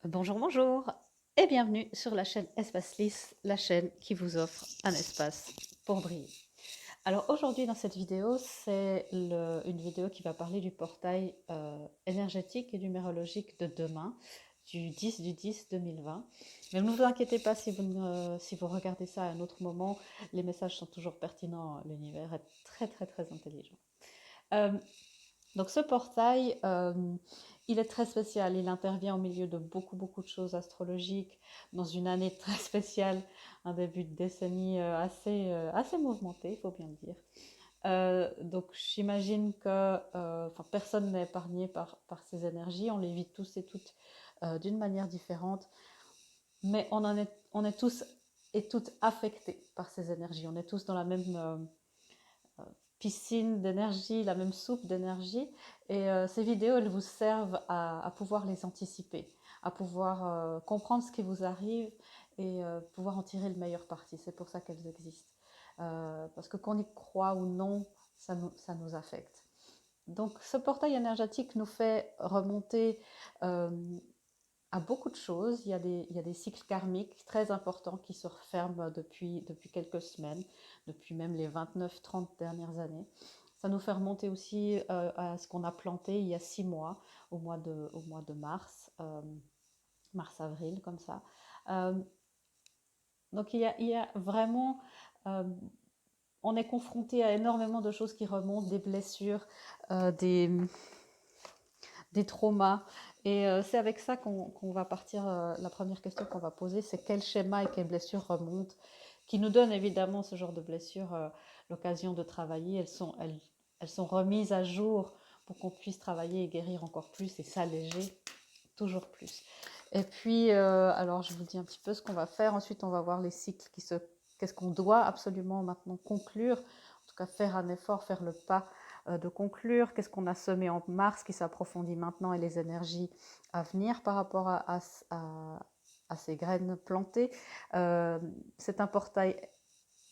Bonjour, bonjour et bienvenue sur la chaîne Espace Lys, la chaîne qui vous offre un espace pour briller. Alors aujourd'hui dans cette vidéo, c'est une vidéo qui va parler du portail énergétique et numérologique de demain, du 10 du 10 2020. Mais ne vous inquiétez pas si vous regardez ça à un autre moment, les messages sont toujours pertinents, l'univers est très très très intelligent. Euh, donc ce portail, il est très spécial. Il intervient au milieu de beaucoup de choses astrologiques, dans une année très spéciale, un début de décennie assez mouvementé, il faut bien le dire. Donc j'imagine que personne n'est épargné par ces énergies. On les vit tous et toutes d'une manière différente, mais on est tous et toutes affectés par ces énergies. On est tous dans la même piscine d'énergie, la même soupe d'énergie. Et ces vidéos, elles vous servent à pouvoir les anticiper, à pouvoir comprendre ce qui vous arrive et pouvoir en tirer le meilleur parti. C'est pour ça qu'elles existent. Parce que qu'on y croit ou non, ça nous affecte. Donc ce portail énergétique nous fait remonter euh, à beaucoup de choses. Il y a des cycles karmiques très importants qui se referment depuis quelques semaines, depuis même les 29-30 dernières années. Ça nous fait remonter aussi à ce qu'on a planté il y a 6 mois, au mois de mars, mars-avril, comme ça. Euh, donc il y a vraiment... euh, on est confronté à énormément de choses qui remontent, des blessures, euh, des, des traumas. Et c'est avec ça qu'on va partir. La première question qu'on va poser, c'est quel schéma et quelles blessures remontent, qui nous donnent évidemment ce genre de blessures l'occasion de travailler. Elles sont remises à jour pour qu'on puisse travailler et guérir encore plus et s'alléger toujours plus. Et puis, alors je vous dis un petit peu ce qu'on va faire. Ensuite, on va voir les cycles qu'est-ce qu'on doit absolument maintenant conclure, en tout cas faire un effort, faire le pas de conclure, qu'est-ce qu'on a semé en mars qui s'approfondit maintenant et les énergies à venir par rapport à ces graines plantées. C'est un portail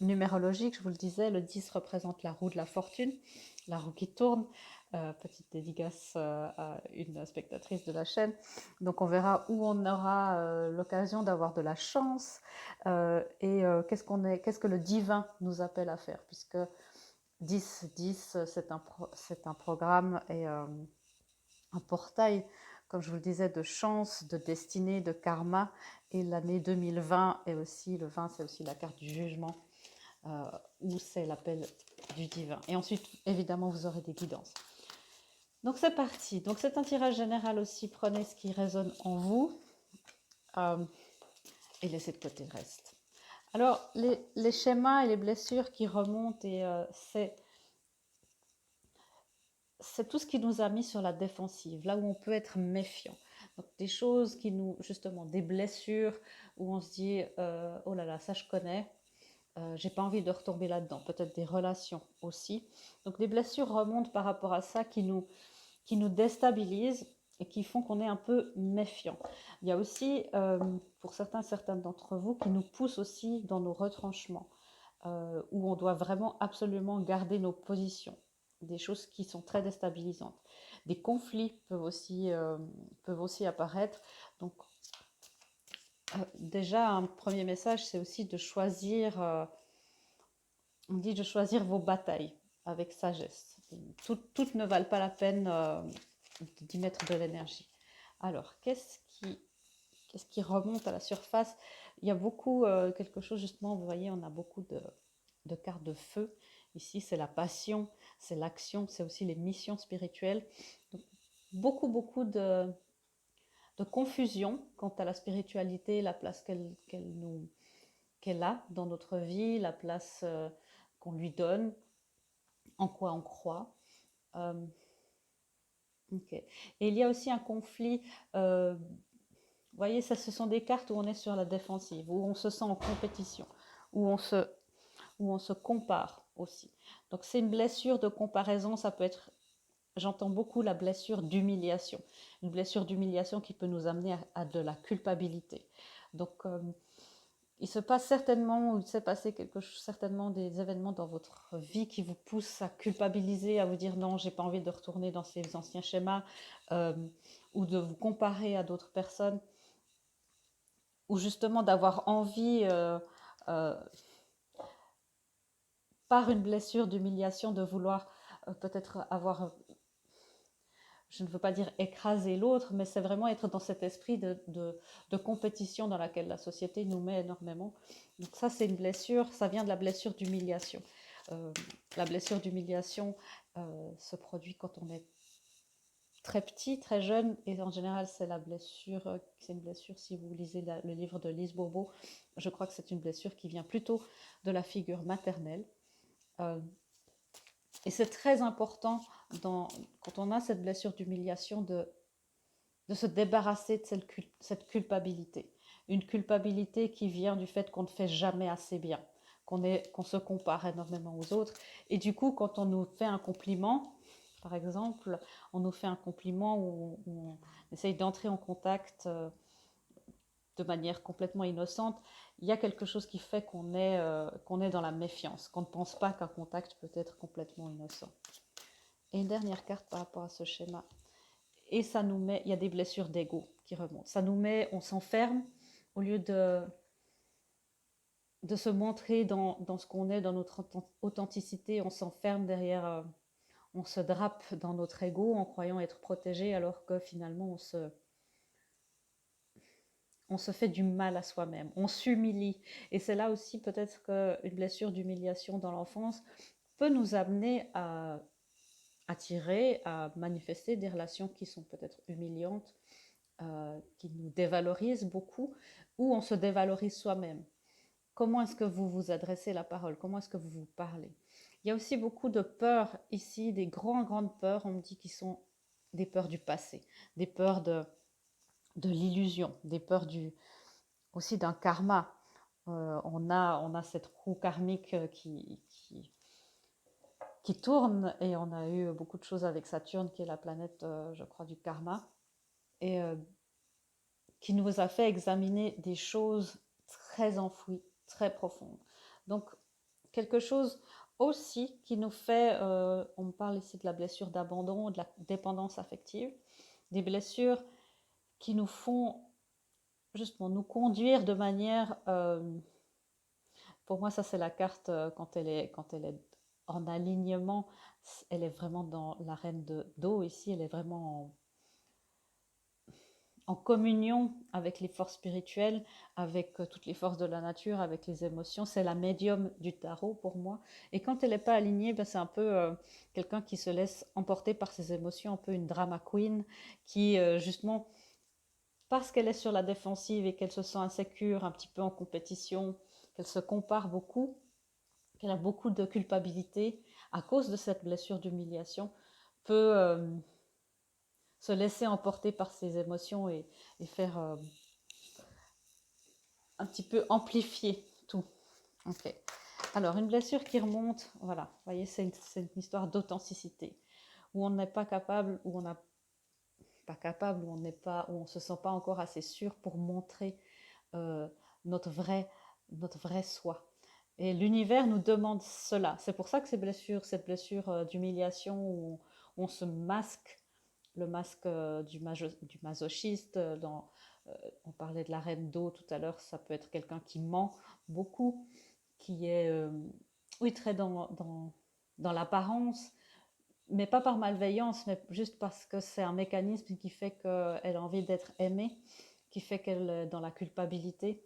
numérologique, je vous le disais, le 10 représente la roue de la fortune, la roue qui tourne. Petite dédicace à une spectatrice de la chaîne. Donc on verra où on aura l'occasion d'avoir de la chance qu'est-ce que le divin nous appelle à faire, puisque 10 c'est un programme et un portail, comme je vous le disais, de chance, de destinée, de karma. Et l'année 2020 est aussi, le 20 c'est aussi la carte du jugement, euh, où c'est l'appel du divin. Et ensuite, évidemment, vous aurez des guidances. Donc c'est parti. Donc c'est un tirage général aussi. Prenez ce qui résonne en vous euh, et laissez de côté le reste. Alors les schémas et les blessures qui remontent, et c'est tout ce qui nous a mis sur la défensive, là où on peut être méfiant. Donc des choses qui nous, justement, des blessures où on se dit oh là là, ça je connais, j'ai pas envie de retomber là-dedans. Peut-être des relations aussi. Donc des blessures remontent par rapport à ça qui nous déstabilisent et qui font qu'on est un peu méfiant. Il y a aussi, pour certaines d'entre vous, qui nous poussent aussi dans nos retranchements, où on doit vraiment absolument garder nos positions. Des choses qui sont très déstabilisantes. Des conflits peuvent aussi apparaître. Donc, déjà, un premier message, c'est aussi de choisir, on dit de choisir vos batailles avec sagesse. Toutes ne valent pas la peine d'y mettre de l'énergie. Alors, qu'est-ce qui remonte à la surface? Il y a beaucoup, quelque chose justement, vous voyez, on a beaucoup de cartes de feu. Ici, c'est la passion, c'est l'action, c'est aussi les missions spirituelles. Donc, beaucoup de confusion quant à la spiritualité, la place qu'elle a dans notre vie, la place qu'on lui donne, en quoi on croit. Euh, ok. Et il y a aussi un conflit. Vous voyez, ça, ce sont des cartes où on est sur la défensive, où on se sent en compétition, où on se, où on se compare aussi. Donc c'est une blessure de comparaison, ça peut être, j'entends beaucoup la blessure d'humiliation, une blessure d'humiliation qui peut nous amener à de la culpabilité. Donc il se passe certainement, ou il s'est passé quelque chose, certainement des événements dans votre vie qui vous poussent à culpabiliser, à vous dire non, j'ai pas envie de retourner dans ces anciens schémas, ou de vous comparer à d'autres personnes. ou justement d'avoir envie, euh, par une blessure d'humiliation, de vouloir peut-être avoir, je ne veux pas dire écraser l'autre, mais c'est vraiment être dans cet esprit de compétition dans laquelle la société nous met énormément. Donc ça, c'est une blessure, ça vient de la blessure d'humiliation. Euh, la blessure d'humiliation se produit quand on est très petit, très jeune, et en général, c'est une blessure, si vous lisez le livre de Lise Bourbeau, je crois que c'est une blessure qui vient plutôt de la figure maternelle. Euh, et c'est très important, quand on a cette blessure d'humiliation, de se débarrasser de cette culpabilité. Une culpabilité qui vient du fait qu'on ne fait jamais assez bien, qu'on se compare énormément aux autres. Et du coup, quand on nous fait un compliment, par exemple, on nous fait un compliment où on essaye d'entrer en contact de manière complètement innocente, il y a quelque chose qui fait qu'on est dans la méfiance, qu'on ne pense pas qu'un contact peut être complètement innocent. Et une dernière carte par rapport à ce schéma. Et ça nous met, il y a des blessures d'ego qui remontent. Ça nous met, on s'enferme au lieu de se montrer dans ce qu'on est, dans notre authenticité, on s'enferme derrière, on se drape dans notre ego en croyant être protégé alors que finalement on se fait du mal à soi-même, on s'humilie. Et c'est là aussi peut-être qu'une blessure d'humiliation dans l'enfance peut nous amener à attirer, à manifester des relations qui sont peut-être humiliantes, qui nous dévalorisent beaucoup, ou on se dévalorise soi-même. Comment est-ce que vous vous adressez la parole? Comment est-ce que vous vous parlez? Il y a aussi beaucoup de peurs ici, des grandes peurs, on me dit, qui sont des peurs du passé, des peurs de l'illusion, des peurs aussi d'un karma. On a cette roue karmique qui tourne, et on a eu beaucoup de choses avec Saturne, qui est la planète, je crois, du karma, et qui nous a fait examiner des choses très enfouies, très profondes. Donc, quelque chose aussi qui nous fait, on me parle ici de la blessure d'abandon, de la dépendance affective, des blessures qui nous font justement nous conduire de manière, pour moi ça c'est la carte quand elle est en alignement, elle est vraiment dans la reine d'eau ici, elle est vraiment en communion avec les forces spirituelles, avec toutes les forces de la nature, avec les émotions. C'est la médium du tarot pour moi. Et quand elle n'est pas alignée, ben c'est un peu quelqu'un qui se laisse emporter par ses émotions, un peu une drama queen, qui justement, parce qu'elle est sur la défensive et qu'elle se sent insécure, un petit peu en compétition, qu'elle se compare beaucoup, qu'elle a beaucoup de culpabilité à cause de cette blessure d'humiliation, peut se laisser emporter par ses émotions et faire un petit peu amplifier tout. Ok. Alors, une blessure qui remonte, voilà, vous voyez, c'est une histoire d'authenticité, où on n'est pas capable, où on n'a pas capable, où on n'est pas, où on se sent pas encore assez sûr pour montrer euh, notre notre vrai soi. Et l'univers nous demande cela. C'est pour ça que cette blessure d'humiliation où on se masque, le masque du masochiste, on parlait de la reine d'eau tout à l'heure, ça peut être quelqu'un qui ment beaucoup, qui est, oui, très dans l'apparence, mais pas par malveillance, mais juste parce que c'est un mécanisme qui fait qu'elle a envie d'être aimée, qui fait qu'elle est dans la culpabilité,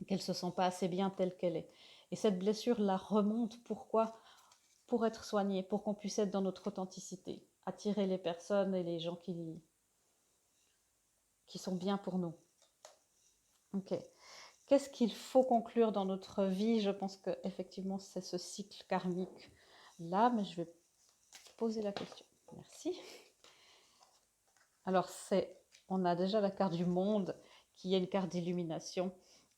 qu'elle ne se sent pas assez bien telle qu'elle est. Et cette blessure la remonte, pourquoi? Pour être soignée, pour qu'on puisse être dans notre authenticité, attirer les personnes et les gens qui sont bien pour nous. Ok. Qu'est-ce qu'il faut conclure dans notre vie? Je pense que effectivement c'est ce cycle karmique là, mais je vais poser la question. Merci. Alors on a déjà la carte du monde qui est une carte d'illumination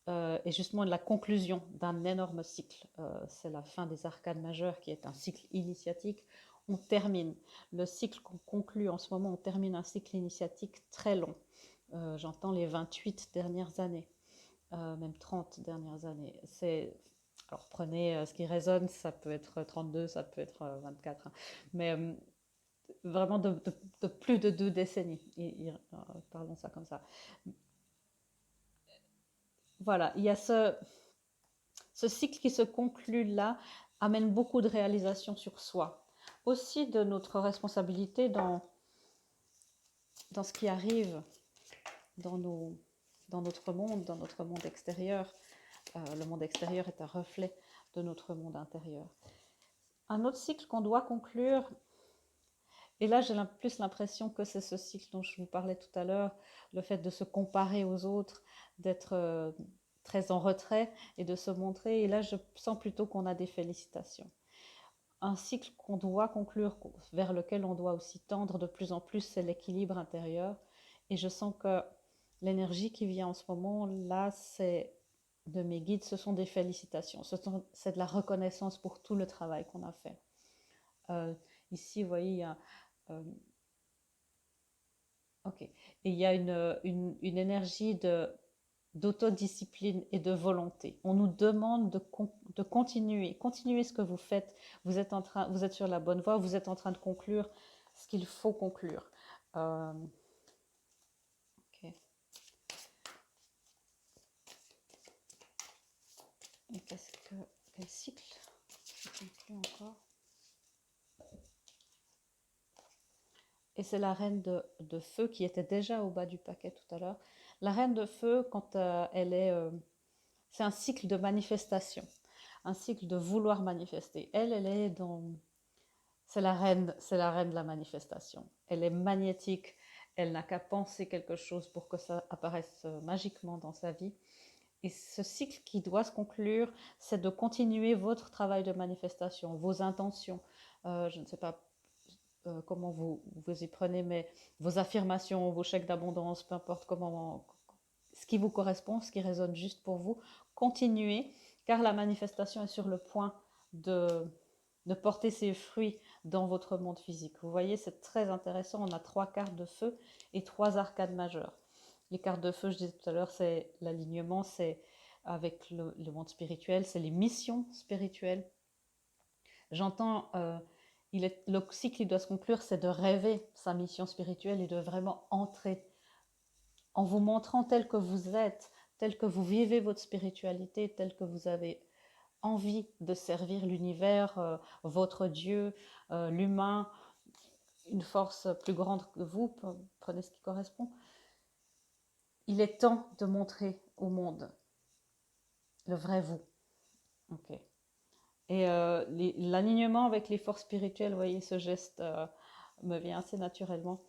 et justement la conclusion d'un énorme cycle. C'est la fin des arcanes majeures qui est un cycle initiatique. On termine le cycle qu'on conclut en ce moment, on termine un cycle initiatique très long. J'entends les 28 dernières années. Même 30 dernières années. Alors prenez ce qui résonne, ça peut être 32, ça peut être 24, hein. Mais vraiment de plus de 2 décennies, parlons ça comme ça. voilà, il y a ce cycle qui se conclut là, amène beaucoup de réalisations sur soi. Aussi de notre responsabilité dans ce qui arrive dans, dans notre monde extérieur. Le monde extérieur est un reflet de notre monde intérieur. Un autre cycle qu'on doit conclure, et là j'ai plus l'impression que c'est ce cycle dont je vous parlais tout à l'heure, le fait de se comparer aux autres, d'être très en retrait et de se montrer. Et là je sens plutôt qu'on a des félicitations. Un cycle qu'on doit conclure, vers lequel on doit aussi tendre de plus en plus, c'est l'équilibre intérieur. Et je sens que l'énergie qui vient en ce moment, là, c'est de mes guides, ce sont des félicitations. C'est de la reconnaissance pour tout le travail qu'on a fait. Euh, Ici, vous voyez, il y a... ok. Et il y a une énergie d'autodiscipline et de volonté. On nous demande de continuer ce que vous faites. Vous êtes sur la bonne voie, vous êtes en train de conclure ce qu'il faut conclure. Ok. Et quel cycle je conclue encore? Et c'est la reine de feu qui était déjà au bas du paquet tout à l'heure. La reine de feu, quand elle est... c'est un cycle de manifestation, un cycle de vouloir manifester. Elle est dans... c'est la reine de la manifestation. Elle est magnétique, elle n'a qu'à penser quelque chose pour que ça apparaisse magiquement dans sa vie. Et ce cycle qui doit se conclure, c'est de continuer votre travail de manifestation, vos intentions. Je ne sais pas comment vous y prenez, mais vos affirmations, vos chèques d'abondance, peu importe comment, ce qui vous correspond, ce qui résonne juste pour vous, continuez, car la manifestation est sur le point de porter ses fruits dans votre monde physique. Vous voyez, c'est très intéressant. On a 3 cartes de feu et 3 arcades majeures. Les cartes de feu, je disais tout à l'heure, c'est l'alignement, c'est avec le monde spirituel, c'est les missions spirituelles. J'entends, le cycle, il doit se conclure, c'est de rêver sa mission spirituelle et de vraiment entrer en vous montrant tel que vous êtes, tel que vous vivez votre spiritualité, tel que vous avez envie de servir l'univers, votre Dieu, l'humain, une force plus grande que vous, prenez ce qui correspond. Il est temps de montrer au monde le vrai vous. Ok. Et l'alignement avec les forces spirituelles, vous voyez, ce geste me vient assez naturellement.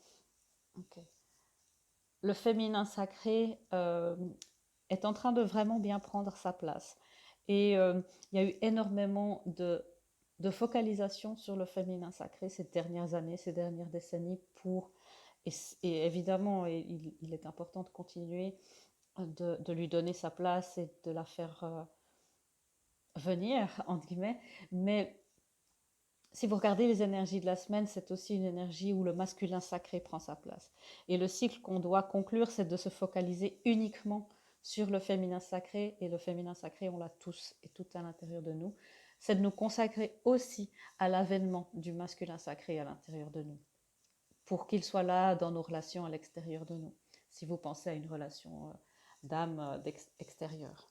Ok. Le féminin sacré est en train de vraiment bien prendre sa place. Et il y a eu énormément de focalisation sur le féminin sacré ces dernières années, ces dernières décennies et évidemment, il est important de continuer de lui donner sa place et de la faire venir, entre guillemets. Mais si vous regardez les énergies de la semaine, c'est aussi une énergie où le masculin sacré prend sa place. Et le cycle qu'on doit conclure, c'est de se focaliser uniquement sur le féminin sacré. Et le féminin sacré, on l'a tous et tout à l'intérieur de nous. C'est de nous consacrer aussi à l'avènement du masculin sacré à l'intérieur de nous, pour qu'il soit là dans nos relations à l'extérieur de nous, si vous pensez à une relation d'âme extérieure.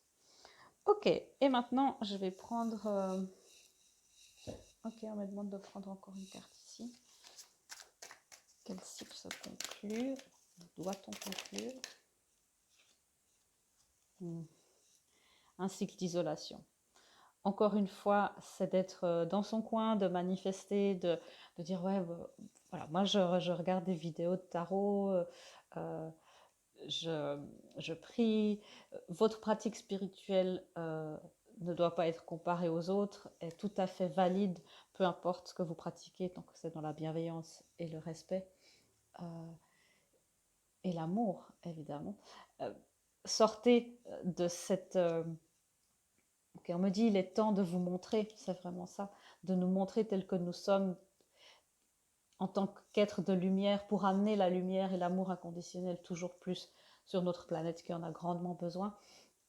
Ok, et maintenant, je vais prendre... Ok, on me demande de prendre encore une carte ici. Quel cycle se conclut? Doit-on conclure? Un cycle d'isolation. Encore une fois, c'est d'être dans son coin, de manifester, de dire ouais, voilà, moi je regarde des vidéos de tarot, je prie. Votre pratique spirituelle ne doit pas être comparée aux autres, est tout à fait valide, peu importe ce que vous pratiquez, tant que c'est dans la bienveillance et le respect et l'amour, évidemment. Sortez de cette... on me dit, il est temps de vous montrer, c'est vraiment ça, de nous montrer tels que nous sommes en tant qu'être de lumière, pour amener la lumière et l'amour inconditionnel toujours plus sur notre planète qui en a grandement besoin,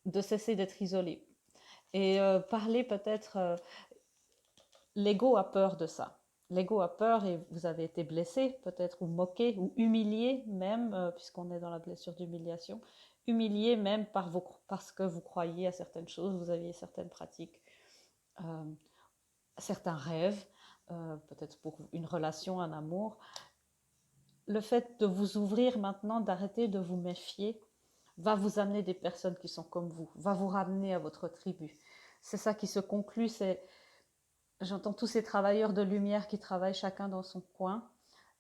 de cesser d'être isolé. Et parler peut-être... l'ego a peur de ça. l'ego a peur et vous avez été blessé peut-être, ou moqué, ou humilié même, puisqu'on est dans la blessure d'humiliation, humilié même parce que vous croyez à certaines choses, vous aviez certaines pratiques, euh, certains rêves, peut-être pour une relation, un amour. Le fait de vous ouvrir maintenant, d'arrêter de vous méfier, va vous amener des personnes qui sont comme vous, va vous ramener à votre tribu. C'est ça qui se conclut, c'est, j'entends tous ces travailleurs de lumière qui travaillent chacun dans son coin,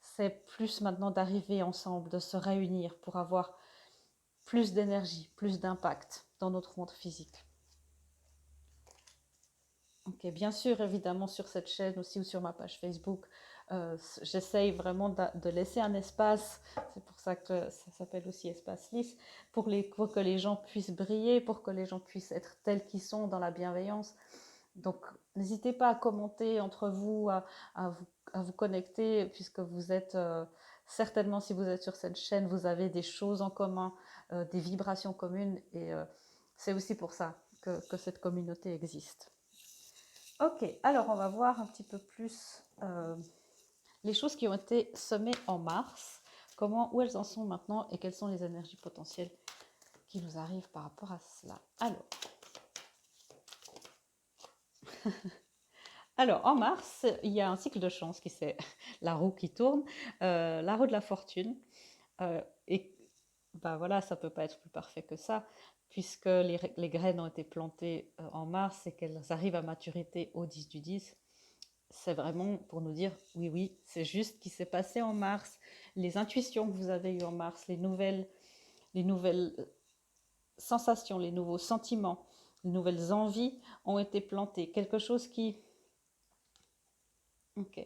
c'est plus maintenant d'arriver ensemble, de se réunir pour avoir plus d'énergie, plus d'impact dans notre monde physique. Ok, bien sûr, évidemment, sur cette chaîne aussi ou sur ma page Facebook, j'essaye vraiment de laisser un espace, c'est pour ça que ça s'appelle aussi Espace Lisse, pour que les gens puissent briller, pour que les gens puissent être tels qu'ils sont dans la bienveillance. Donc, n'hésitez pas à commenter entre vous, à vous connecter, puisque vous êtes certainement, si vous êtes sur cette chaîne, vous avez des choses en commun, des vibrations communes, et c'est aussi pour ça que cette communauté existe. Ok, alors on va voir un petit peu plus les choses qui ont été semées en mars, où elles en sont maintenant et quelles sont les énergies potentielles qui nous arrivent par rapport à cela. Alors, en mars, il y a un cycle de chance qui c'est la roue qui tourne, la roue de la fortune. Et ben voilà, ça ne peut pas être plus parfait que ça, puisque les graines ont été plantées en mars et qu'elles arrivent à maturité au 10 du 10. C'est vraiment pour nous dire, oui, oui, c'est juste ce qui s'est passé en mars, les intuitions que vous avez eues en mars, les nouvelles sensations, les nouveaux sentiments, les nouvelles envies ont été plantées. Quelque chose qui... Ok.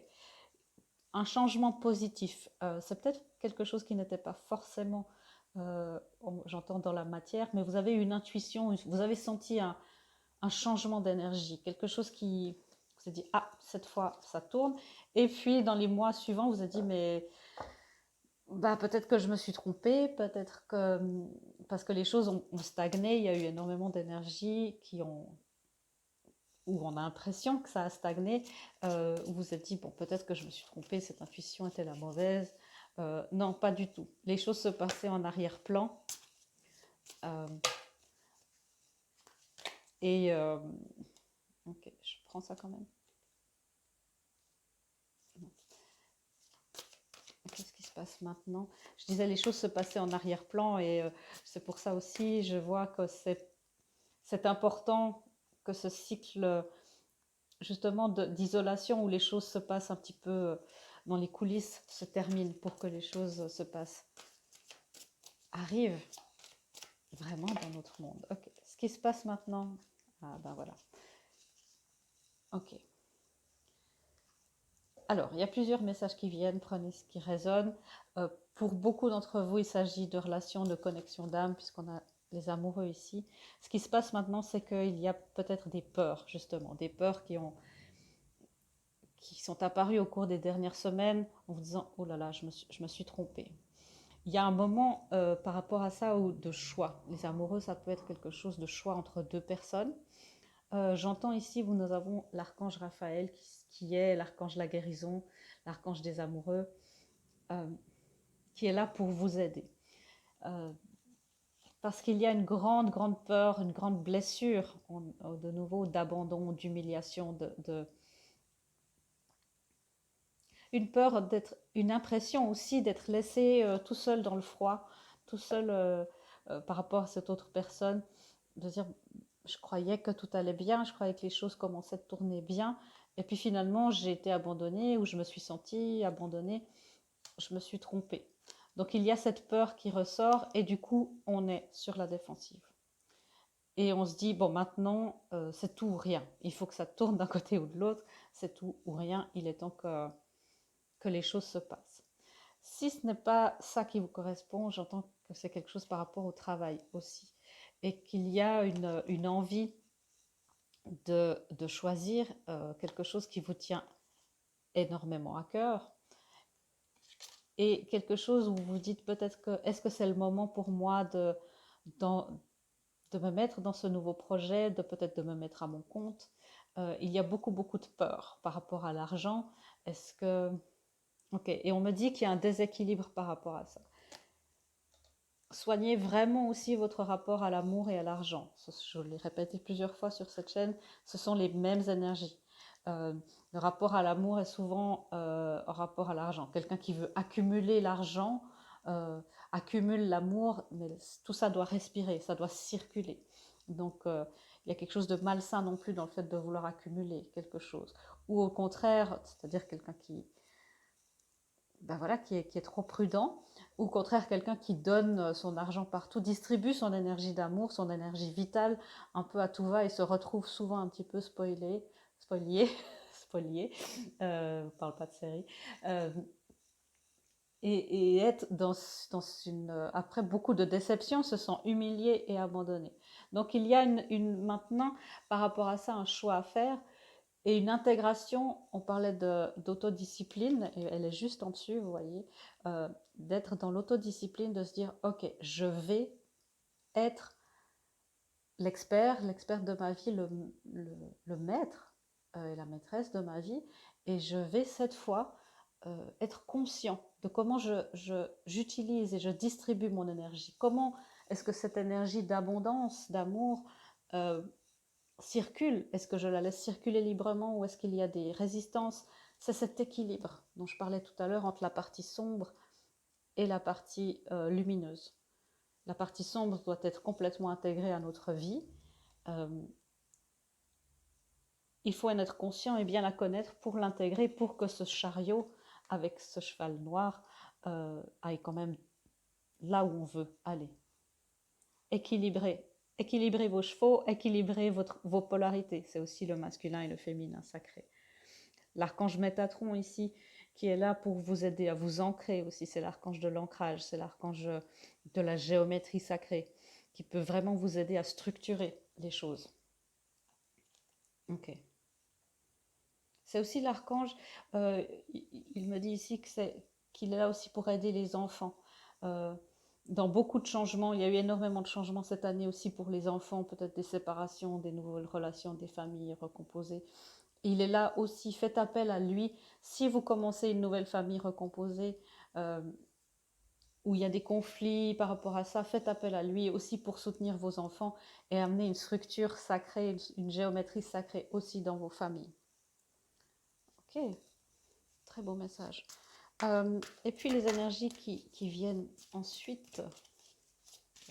Un changement positif. C'est peut-être quelque chose qui n'était pas forcément, j'entends, dans la matière, mais vous avez une intuition, vous avez senti un changement d'énergie, quelque chose qui vous s'est dit, ah, cette fois, ça tourne. Et puis, dans les mois suivants, vous avez dit, mais bah, peut-être que je me suis trompée, peut-être que... Parce que les choses ont stagné, il y a eu énormément d'énergie où on a l'impression que ça a stagné, vous vous êtes dit, bon, peut-être que je me suis trompée, cette intuition était la mauvaise. Non, pas du tout. Les choses se passaient en arrière-plan. Euh, et, ok, je prends ça quand même. Qu'est-ce qui se passe maintenant? Je disais, les choses se passaient en arrière-plan et c'est pour ça aussi, je vois que c'est important que ce cycle justement d'isolation où les choses se passent un petit peu dans les coulisses se termine pour que les choses se passent, arrivent vraiment dans notre monde. Ok, ce qui se passe maintenant, ah ben voilà. Ok. Alors, il y a plusieurs messages qui viennent, prenez ce qui résonne. Pour beaucoup d'entre vous, il s'agit de relations, de connexion d'âme, puisqu'on a les amoureux ici. Ce qui se passe maintenant, c'est qu'il y a peut-être des peurs, justement, des peurs qui sont apparues au cours des dernières semaines en vous disant, oh là là, je me suis trompée. Il y a un moment par rapport à ça où de choix. Les amoureux, ça peut être quelque chose de choix entre deux personnes. J'entends ici, nous avons l'archange Raphaël qui est l'archange de la guérison, l'archange des amoureux, euh, qui est là pour vous aider. Euh, parce qu'il y a une grande, grande peur, une grande blessure, de nouveau, d'abandon, d'humiliation, une peur d'être, une impression aussi d'être laissé tout seul dans le froid, tout seul par rapport à cette autre personne, de dire je croyais que tout allait bien, je croyais que les choses commençaient de tourner bien, et puis finalement j'ai été abandonnée ou je me suis sentie abandonnée, je me suis trompée. Donc il y a cette peur qui ressort et du coup on est sur la défensive. Et on se dit, bon maintenant c'est tout ou rien, il faut que ça tourne d'un côté ou de l'autre, c'est tout ou rien, il est temps que les choses se passent. Si ce n'est pas ça qui vous correspond, j'entends que c'est quelque chose par rapport au travail aussi, et qu'il y a une envie de choisir quelque chose qui vous tient énormément à cœur, et quelque chose où vous vous dites peut-être que est-ce que c'est le moment pour moi de me mettre dans ce nouveau projet, peut-être de me mettre à mon compte. Il y a beaucoup, beaucoup de peur par rapport à l'argent. Est-ce que... Ok, et on me dit qu'il y a un déséquilibre par rapport à ça. Soignez vraiment aussi votre rapport à l'amour et à l'argent. Je l'ai répété plusieurs fois sur cette chaîne, ce sont les mêmes énergies. Euh, le rapport à l'amour est souvent en rapport à l'argent. Quelqu'un qui veut accumuler l'argent accumule l'amour, mais tout ça doit respirer, ça doit circuler. Donc il y a quelque chose de malsain non plus dans le fait de vouloir accumuler quelque chose. Ou au contraire, c'est-à-dire quelqu'un qui, ben voilà, qui est trop prudent, ou au contraire quelqu'un qui donne son argent partout, distribue son énergie d'amour, son énergie vitale un peu à tout va et se retrouve souvent un petit peu spolié, spolié, on parle pas de série, euh, et être dans une... Après beaucoup de déceptions, se sent humilié et abandonné. Donc il y a maintenant, par rapport à ça, un choix à faire et une intégration. On parlait d'autodiscipline, et elle est juste en dessus, vous voyez, d'être dans l'autodiscipline, de se dire, ok, je vais être l'expert de ma vie, le maître et la maîtresse de ma vie, et je vais cette fois être conscient de comment j'utilise et je distribue mon énergie. Comment est-ce que cette énergie d'abondance, d'amour, euh, circule? Est-ce que je la laisse circuler librement ou est-ce qu'il y a des résistances? C'est cet équilibre dont je parlais tout à l'heure entre la partie sombre et la partie lumineuse. La partie sombre doit être complètement intégrée à notre vie. Euh, il faut en être conscient et bien la connaître pour l'intégrer, pour que ce chariot avec ce cheval noir aille quand même là où on veut aller. Équilibrez vos chevaux, équilibrez vos polarités. C'est aussi le masculin et le féminin sacré. L'archange Métatron ici, qui est là pour vous aider à vous ancrer aussi, c'est l'archange de l'ancrage, c'est l'archange de la géométrie sacrée, qui peut vraiment vous aider à structurer les choses. Ok. C'est aussi l'archange, euh, il me dit ici qu'il est là aussi pour aider les enfants. Euh, dans beaucoup de changements, il y a eu énormément de changements cette année aussi pour les enfants, peut-être des séparations, des nouvelles relations, des familles recomposées. Il est là aussi, faites appel à lui. Si vous commencez une nouvelle famille recomposée, euh, où il y a des conflits par rapport à ça, faites appel à lui aussi pour soutenir vos enfants et amener une structure sacrée, une géométrie sacrée aussi dans vos familles. Ok, très beau message. Et puis les énergies qui viennent ensuite,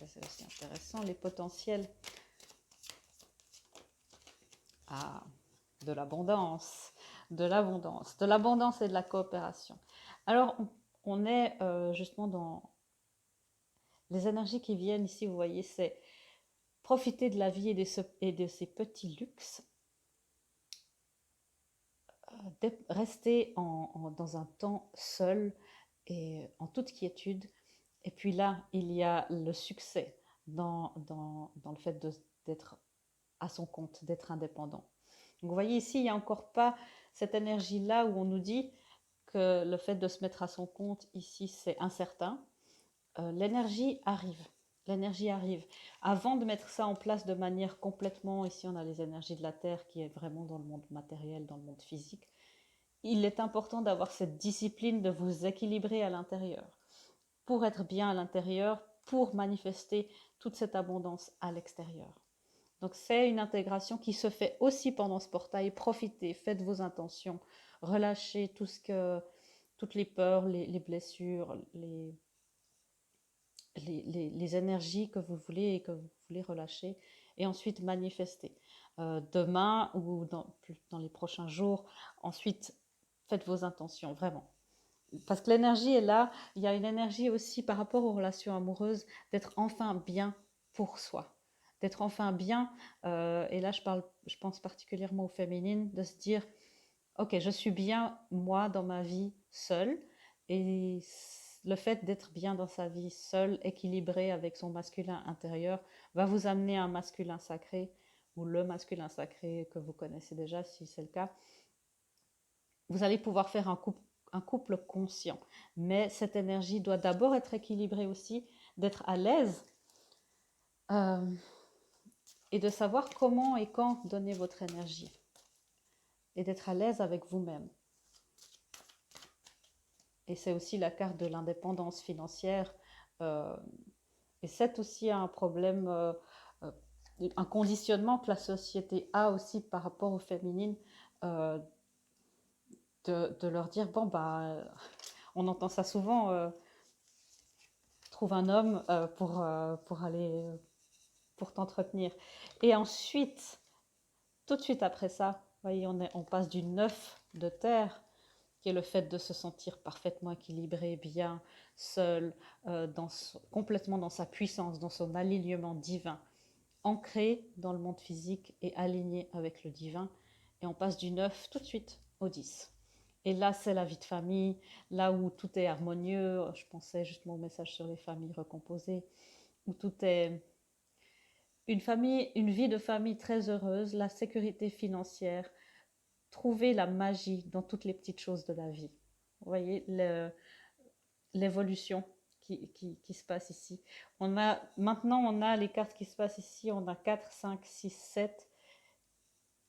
c'est aussi intéressant, les potentiels ah, de l'abondance, de l'abondance, de l'abondance et de la coopération. Alors, on est justement dans les énergies qui viennent ici, vous voyez, c'est profiter de la vie et de ces petits luxes, rester dans un temps seul et en toute quiétude. Et puis là, il y a le succès dans le fait d'être à son compte, d'être indépendant. Donc vous voyez ici, il n'y a encore pas cette énergie-là où on nous dit que le fait de se mettre à son compte, ici, c'est incertain. L'énergie arrive. L'énergie arrive. Avant de mettre ça en place de manière complètement, ici on a les énergies de la Terre qui est vraiment dans le monde matériel, dans le monde physique, il est important d'avoir cette discipline de vous équilibrer à l'intérieur pour être bien à l'intérieur, pour manifester toute cette abondance à l'extérieur. Donc c'est une intégration qui se fait aussi pendant ce portail. Profitez, faites vos intentions, relâchez toutes les peurs, les blessures, les énergies que vous voulez et que vous voulez relâcher, et ensuite manifester. Demain ou dans les prochains jours, ensuite faites vos intentions, vraiment. Parce que l'énergie est là, il y a une énergie aussi par rapport aux relations amoureuses, d'être enfin bien pour soi, d'être enfin bien, et là je pense particulièrement aux féminines, de se dire, ok, je suis bien moi dans ma vie seule, et le fait d'être bien dans sa vie seule, équilibré avec son masculin intérieur, va vous amener à un masculin sacré, ou le masculin sacré que vous connaissez déjà si c'est le cas. Vous allez pouvoir faire un couple conscient. Mais cette énergie doit d'abord être équilibrée aussi, d'être à l'aise euh, et de savoir comment et quand donner votre énergie. Et d'être à l'aise avec vous-même. Et c'est aussi la carte de l'indépendance financière. euh, et c'est aussi un problème, euh, un conditionnement que la société a aussi par rapport aux féminines, euh, de leur dire, bon, bah, on entend ça souvent, trouve un homme pour aller, pour t'entretenir. Et ensuite, tout de suite après ça, voyez, on passe du 9 de terre, qui est le fait de se sentir parfaitement équilibré, bien, seul, complètement dans sa puissance, dans son alignement divin, ancré dans le monde physique et aligné avec le divin. Et on passe du 9 tout de suite au 10. Et là, c'est la vie de famille, là où tout est harmonieux. Je pensais justement au message sur les familles recomposées, où tout est une famille, une vie de famille très heureuse, la sécurité financière, trouver la magie dans toutes les petites choses de la vie. Vous voyez l'évolution qui se passe ici. Maintenant, on a les cartes qui se passent ici. On a 4, 5, 6, 7.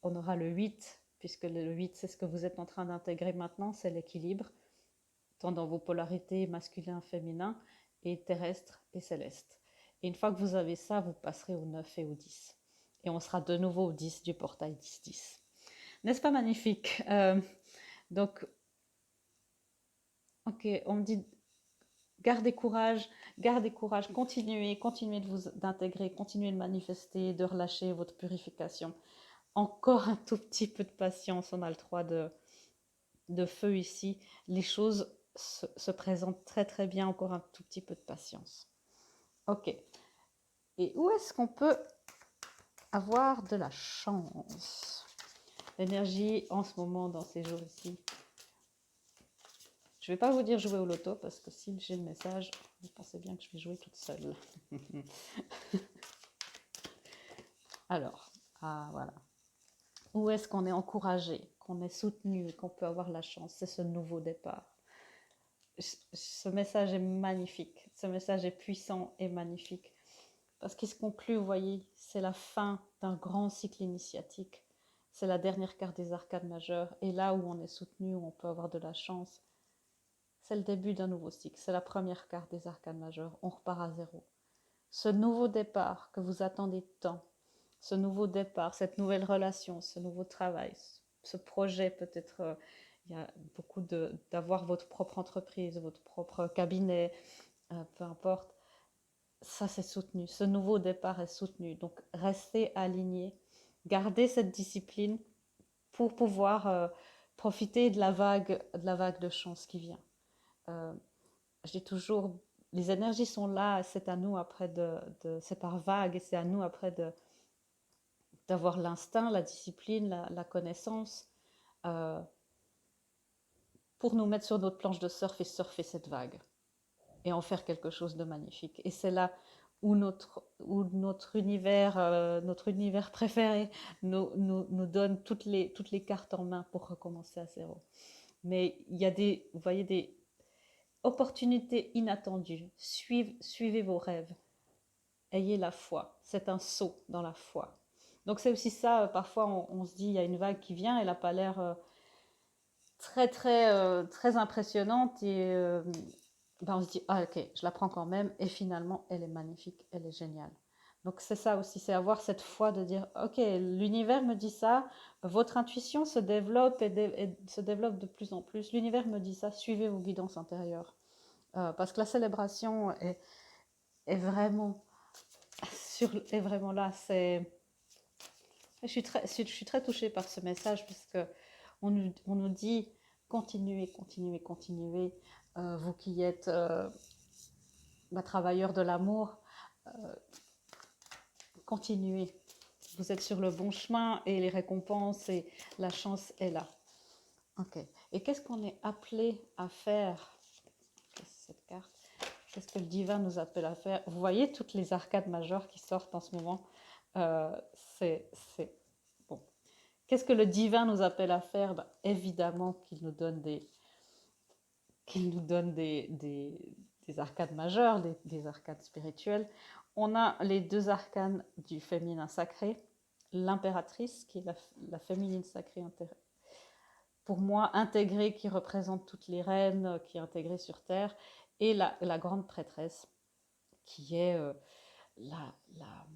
On aura le 8, puisque le 8, c'est ce que vous êtes en train d'intégrer maintenant, c'est l'équilibre, tant dans vos polarités masculin, féminin, et terrestre et céleste. Et une fois que vous avez ça, vous passerez au 9 et au 10. Et on sera de nouveau au 10 du portail 10-10. N'est-ce pas magnifique? Donc, ok, on me dit gardez courage, continuez d'intégrer, continuez de manifester, de relâcher votre purification. Encore un tout petit peu de patience, on a le 3 de feu ici. Les choses se présentent très très bien, encore un tout petit peu de patience. Ok. Et où est-ce qu'on peut avoir de la chance? L'énergie en ce moment, dans ces jours ici. Je ne vais pas vous dire jouer au loto parce que si j'ai le message, vous pensez bien que je vais jouer toute seule. Alors, voilà. Où est-ce qu'on est encouragé, qu'on est soutenu, qu'on peut avoir la chance? C'est ce nouveau départ. Ce message est magnifique. Ce message est puissant et magnifique. Parce qu'il se conclut, vous voyez, c'est la fin d'un grand cycle initiatique. C'est la dernière carte des arcades majeures. Et là où on est soutenu, où on peut avoir de la chance, c'est le début d'un nouveau cycle. C'est la première carte des arcades majeures. On repart à zéro. Ce nouveau départ que vous attendez tant, ce nouveau départ, cette nouvelle relation, ce nouveau travail, ce projet peut-être, il y a beaucoup d'avoir votre propre entreprise, votre propre cabinet, peu importe, ça c'est soutenu, ce nouveau départ est soutenu. Donc restez alignés, gardez cette discipline pour pouvoir profiter de la vague de chance qui vient. Je dis toujours, les énergies sont là, c'est à nous après c'est par vague et c'est à nous après d'avoir l'instinct, la discipline, la connaissance euh, pour nous mettre sur notre planche de surf et surfer cette vague et en faire quelque chose de magnifique. Et c'est là où notre univers préféré nous donne toutes les cartes en main pour recommencer à zéro. Mais il y a vous voyez, des opportunités inattendues. Suivez vos rêves. Ayez la foi. C'est un saut dans la foi. Donc c'est aussi ça, parfois on se dit, il y a une vague qui vient, elle n'a pas l'air très impressionnante et on se dit, ah ok, je la prends quand même et finalement elle est magnifique, elle est géniale. Donc c'est ça aussi, c'est avoir cette foi de dire, ok, l'univers me dit ça, votre intuition se développe et se développe de plus en plus, l'univers me dit ça, suivez vos guidances intérieures. Parce que la célébration est vraiment, est vraiment là, je suis très touchée par ce message puisque on nous dit continuez, continuez, continuez. Vous qui êtes travailleurs de l'amour, continuez. Vous êtes sur le bon chemin et les récompenses et la chance est là. Ok. Et qu'est-ce qu'on est appelé à faire? Cette carte. Qu'est-ce que le divin nous appelle à faire? Vous voyez toutes les arcades majeures qui sortent en ce moment. C'est bon. Qu'est-ce que le divin nous appelle à faire? Évidemment qu'il nous donne des arcades majeures, des arcades spirituelles. On a les deux arcanes du féminin sacré, l'impératrice, qui est la féminine sacrée pour moi, intégrée, qui représente toutes les reines, qui est intégrée sur Terre, et la grande prêtresse, qui est la, la,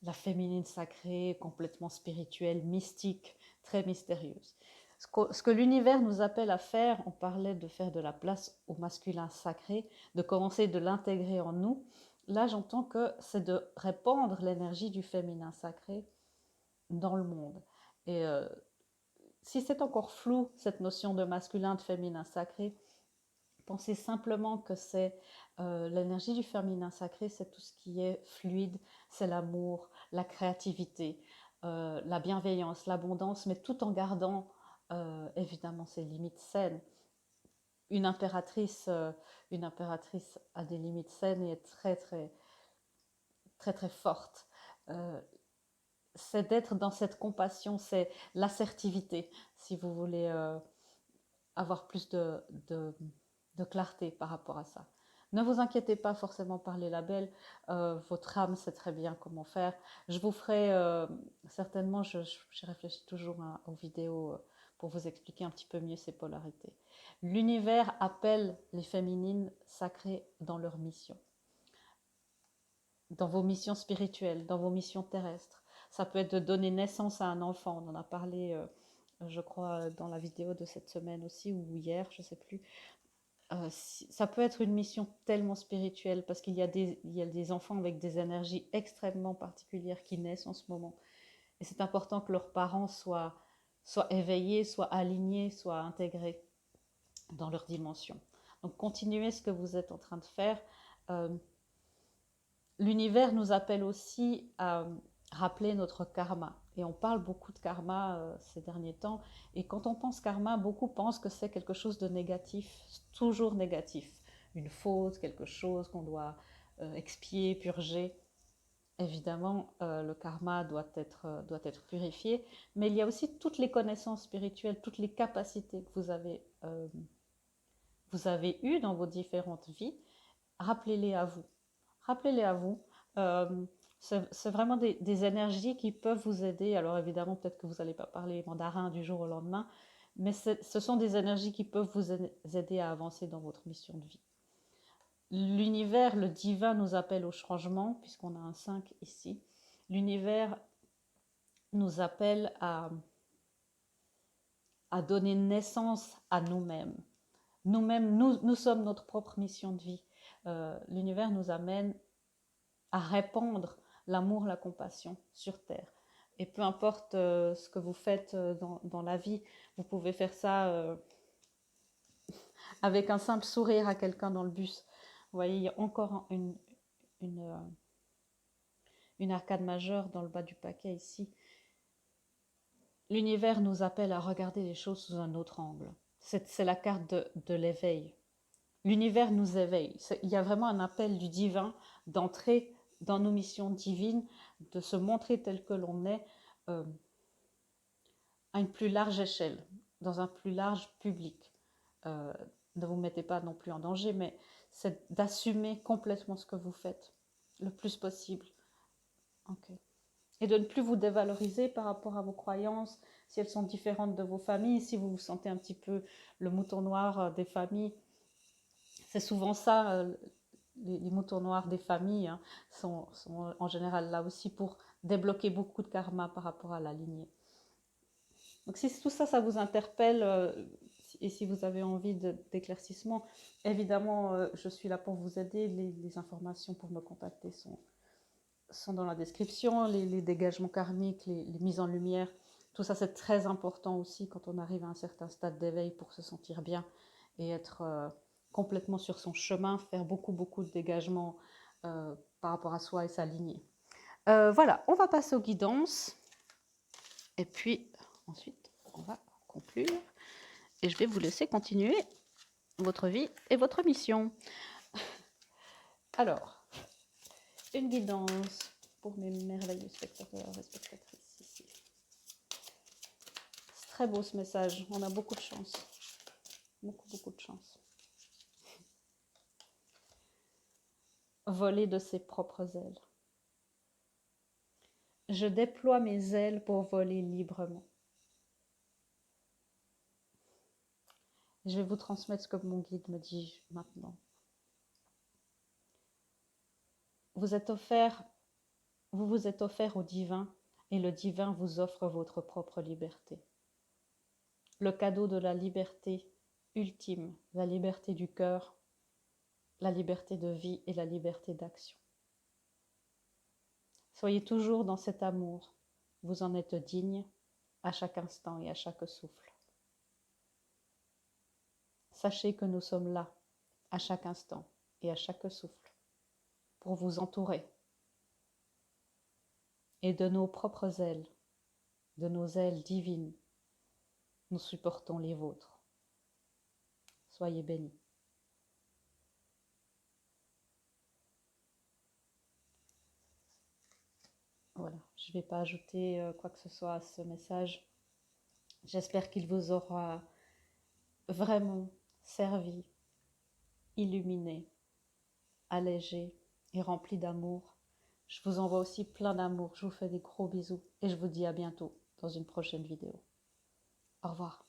la féminine sacrée, complètement spirituelle, mystique, très mystérieuse. Ce que l'univers nous appelle à faire, on parlait de faire de la place au masculin sacré, de commencer de l'intégrer en nous. Là, j'entends que c'est de répandre l'énergie du féminin sacré dans le monde. Et si c'est encore flou, cette notion de masculin, de féminin sacré, pensez simplement que c'est l'énergie du féminin sacré, c'est tout ce qui est fluide, c'est l'amour, la créativité, la bienveillance, l'abondance, mais tout en gardant évidemment ses limites saines. Une impératrice, une impératrice a des limites saines et est très très très très forte. C'est d'être dans cette compassion, c'est l'assertivité, si vous voulez avoir plus de clarté par rapport à ça. Ne vous inquiétez pas forcément par les labels, votre âme sait très bien comment faire. Je vous ferai certainement, je réfléchis toujours aux vidéos pour vous expliquer un petit peu mieux ces polarités. L'univers appelle les féminines sacrées dans leur mission, dans vos missions spirituelles, dans vos missions terrestres. Ça peut être de donner naissance à un enfant, on en a parlé je crois dans la vidéo de cette semaine aussi, ou hier, je ne sais plus. Ça peut être une mission tellement spirituelle parce qu'il y a des enfants avec des énergies extrêmement particulières qui naissent en ce moment. Et c'est important que leurs parents soient éveillés, soient alignés, soient intégrés dans leur dimension. Donc continuez ce que vous êtes en train de faire. Euh, L'univers nous appelle aussi à rappeler notre karma. Et on parle beaucoup de karma ces derniers temps. Et quand on pense karma, beaucoup pensent que c'est quelque chose de négatif, toujours négatif. Une faute, quelque chose qu'on doit expier, purger. Évidemment, le karma doit être purifié. Mais il y a aussi toutes les connaissances spirituelles, toutes les capacités que vous avez eues dans vos différentes vies. Rappelez-les à vous. Rappelez-les à vous. Euh, c'est vraiment des énergies qui peuvent vous aider. Alors évidemment, peut-être que vous n'allez pas parler mandarin du jour au lendemain, mais ce sont des énergies qui peuvent vous aider à avancer dans votre mission de vie. L'univers, le divin nous appelle au changement, puisqu'on a un 5 ici. L'univers nous appelle à donner naissance à nous-mêmes. Nous-mêmes, nous sommes notre propre mission de vie. L'univers nous amène à répandre l'amour, la compassion sur Terre. Et peu importe ce que vous faites dans la vie, vous pouvez faire ça avec un simple sourire à quelqu'un dans le bus. Vous voyez, il y a encore une arcade majeure dans le bas du paquet ici. L'univers nous appelle à regarder les choses sous un autre angle. C'est la carte de l'éveil. L'univers nous éveille. Il y a vraiment un appel du divin d'entrer dans nos missions divines, de se montrer tel que l'on est euh, à une plus large échelle, dans un plus large public. Euh, ne vous mettez pas non plus en danger, mais c'est d'assumer complètement ce que vous faites le plus possible. Okay. Et de ne plus vous dévaloriser par rapport à vos croyances, si elles sont différentes de vos familles, si vous vous sentez un petit peu le mouton noir des familles. C'est souvent ça, les moutons noirs des familles sont en général là aussi pour débloquer beaucoup de karma par rapport à la lignée. Donc si tout ça, ça vous interpelle et si vous avez envie d'éclaircissement, évidemment, je suis là pour vous aider. Les informations pour me contacter sont dans la description. Les dégagements karmiques, les mises en lumière, tout ça c'est très important aussi quand on arrive à un certain stade d'éveil pour se sentir bien et être complètement sur son chemin, faire beaucoup de dégagements par rapport à soi et sa lignée. Voilà, on va passer aux guidances. Et puis ensuite, on va conclure. Et je vais vous laisser continuer votre vie et votre mission. Alors, une guidance pour mes merveilleux spectateurs et spectatrices ici. C'est très beau ce message, on a beaucoup de chance. Beaucoup de chance. Voler de ses propres ailes. Je déploie mes ailes pour voler librement. Je vais vous transmettre ce que mon guide me dit maintenant. Vous vous êtes offert au divin et le divin vous offre votre propre liberté. Le cadeau de la liberté ultime, la liberté du cœur, la liberté de vie et la liberté d'action. Soyez toujours dans cet amour, vous en êtes digne à chaque instant et à chaque souffle. Sachez que nous sommes là, à chaque instant et à chaque souffle, pour vous entourer. Et de nos propres ailes, de nos ailes divines, nous supportons les vôtres. Soyez bénis. Voilà, je ne vais pas ajouter quoi que ce soit à ce message. J'espère qu'il vous aura vraiment servi, illuminé, allégé et rempli d'amour. Je vous envoie aussi plein d'amour. Je vous fais des gros bisous et je vous dis à bientôt dans une prochaine vidéo. Au revoir.